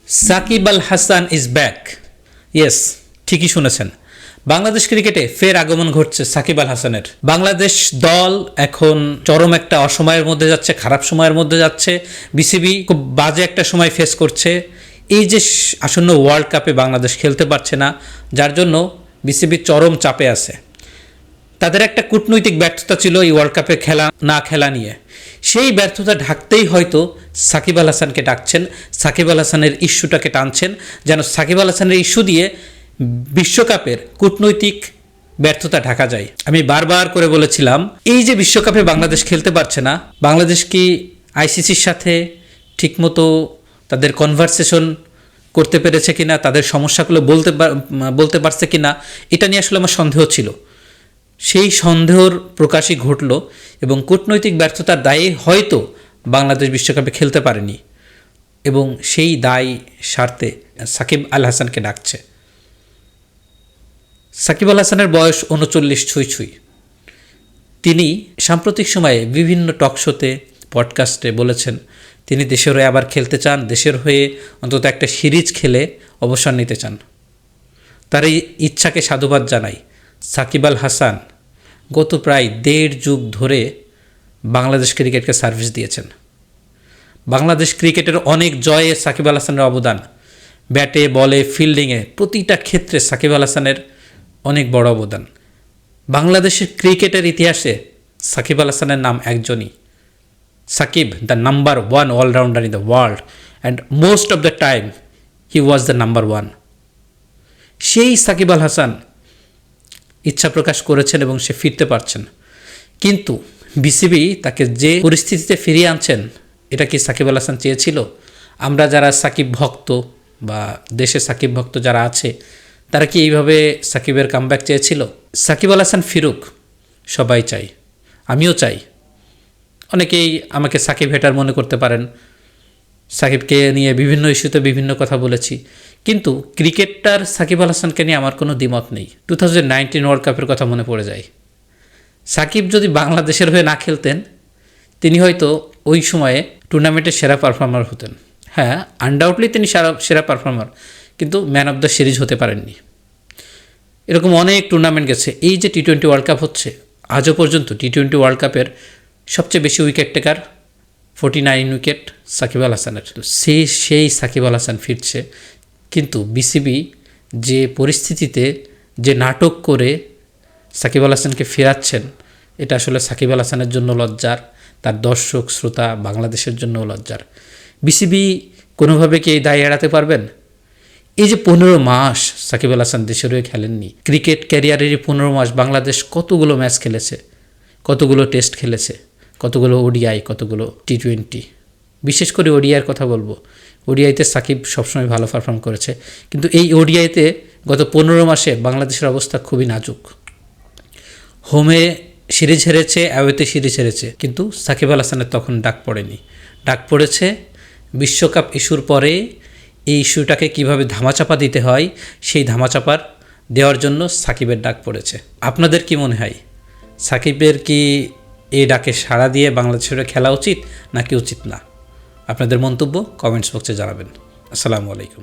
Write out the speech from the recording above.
Shakib Al Hasan is back. Yes, ঠিকই শুনেছেন। বাংলাদেশ ক্রিকেটে ফের আগমন ঘটছে সাকিব আল হাসানের। বাংলাদেশ দল এখন চরম একটা অসময়ের মধ্যে যাচ্ছে, খারাপ সময়ের মধ্যে যাচ্ছে। বিসিবি খুব বাজে একটা সময় ফেস করছে। এই যে আসন্ন ওয়ার্ল্ড কাপে বাংলাদেশ খেলতে পারছে না, যার জন্য বিসিবি চরম চাপে আছে। তাদের একটা কূটনৈতিক ব্যর্থতা ছিল এই ওয়ার্ল্ড কাপে খেলা নিয়ে। সেই ব্যর্থতা ঢাকতেই হয়তো সাকিব আল হাসানকে ডাকছেন, সাকিব আল হাসানের ইস্যুটাকে টানছেন, যেন সাকিব আল হাসানের ইস্যু দিয়ে বিশ্বকাপের কূটনৈতিক ব্যর্থতা ঢাকা যায়। আমি বারবার করে বলেছিলাম, এই যে বিশ্বকাপে বাংলাদেশ খেলতে পারছে না, বাংলাদেশ কি আইসিসির সাথে ঠিকমতো তাদের কনভারসেশন করতে পেরেছে কিনা, তাদের সমস্যাগুলো বলতে পারছে কিনা, এটা নিয়ে আসলে আমার সন্দেহ ছিল। সেই সন্দেহর প্রকাশই ঘটল এবং কূটনৈতিক ব্যর্থতার দায়ে হয়তো বাংলাদেশ বিশ্বকাপে খেলতে পারেনি এবং সেই দায় সারতে সাকিব আল হাসানকে ডাকছে। সাকিব আল হাসানের বয়স 39 ছুঁই। তিনি সাম্প্রতিক সময়ে বিভিন্ন টক শোতে, পডকাস্টে বলেছেন তিনি দেশের হয়ে আবার খেলতে চান, দেশের হয়ে অন্তত একটা সিরিজ খেলে অবসর নিতে চান। তার এই ইচ্ছাকে সাধুবাদ জানাই। সাকিব আল হাসান গত প্রায় 1.5 যুগ ধরে বাংলাদেশ ক্রিকেটকে সার্ভিস দিয়েছেন। বাংলাদেশ ক্রিকেটের অনেক জয়ে সাকিব আল হাসানের অবদান, ব্যাটে বলে ফিল্ডিংয়ে প্রতিটা ক্ষেত্রে সাকিব আল হাসানের অনেক বড় অবদান। বাংলাদেশের ক্রিকেটের ইতিহাসে সাকিব আল হাসানের নাম একজনই, Shakib, the number 1 allrounder in the world, and most of the time he was the number 1। সেই সাকিব আল হাসান ইচ্ছা প্রকাশ করেছেন এবং সে ফিরতে পারছেন, কিন্তু বিসিবি তাকে যে পরিস্থিতিতে ফিরিয়ে আনছেন, এটা কি সাকিব আল হাসান চেয়েছিল? আমরা যারা সাকিব ভক্ত বা দেশে সাকিব ভক্ত যারা আছে, তারা কি এইভাবে সাকিবের কামব্যাক চেয়েছিল? সাকিব আল হাসান ফিরুক, সবাই চাই, আমিও চাই। অনেকেই আমাকে সাকিব হেটার মনে করতে পারেন, সাকিবকে নিয়ে বিভিন্ন ইস্যুতে বিভিন্ন কথা বলেছি, কিন্তু ক্রিকেটার সাকিব আল হাসানকে নিয়ে আমার কোনো দ্বিমত নেই। 2019 ওয়ার্ল্ড কাপের কথা মনে পড়ে যায়। সাকিব যদি বাংলাদেশের হয়ে না খেলতেন, তিনি হয়তো ওই সময়ে টুর্নামেন্টের সেরা পারফর্মার হতেন। হ্যাঁ, আনডাউটলি তিনি সেরা পারফর্মার, কিন্তু ম্যান অফ দ্য সিরিজ হতে পারেননি। এরকম অনেক টুর্নামেন্ট গেছে। এই যে T20 ওয়ার্ল্ড কাপ হচ্ছে, আজও পর্যন্ত T20 ওয়ার্ল্ড কাপের সবচেয়ে বেশি wicket taker 49 wicket Shakib Al হাসানের। সেই সাকিব আল হাসান ফিরছে, কিন্তু বিসিবি যে পরিস্থিতিতে যে নাটক করে সাকিব আল হাসানকে ফেরাচ্ছেন, এটা আসলে সাকিব আল হাসানের জন্য লজ্জার, তার দর্শক শ্রোতা বাংলাদেশের জন্য লজ্জার। বিসিবি কোনোভাবে কি এই দায় এড়াতে পারবেন? এই যে 15 মাস সাকিব আল হাসান দেশের হয়ে খেলেননি, ক্রিকেট ক্যারিয়ারেরই 15 মাস বাংলাদেশ কতগুলো ম্যাচ খেলেছে, কতগুলো টেস্ট খেলেছে, কতগুলো ওডিআই, কতগুলো T20। বিশেষ করে ওডিআইয়ের কথা বলবো। ওডিআইতে সাকিব সবসময় ভালো পারফর্ম করেছে, কিন্তু এই ওডিআইতে গত 15 মাসে বাংলাদেশের অবস্থা খুবই নাজুক। হোমে সিরিজ হেরেছে, অ্যাওয়েতে সিরিজ হেরেছে, কিন্তু সাকিব আল হাসানের তখন ডাক পড়েনি। ডাক পড়েছে বিশ্বকাপ ইস্যুর পরে। এই ইস্যুটাকে কিভাবে ধামাচাপা দিতে হয়, সেই ধামাচাপার দেওয়ার জন্য সাকিবের ডাক পড়েছে। আপনাদের কি মনে হয়, সাকিবের কি এই ডাকে সাড়া দিয়ে বাংলাদেশের খেলা উচিত নাকি উচিত না? আপনাদের মন্তব্য কমেন্টস বক্সে জানাবেন। আসসালামু আলাইকুম।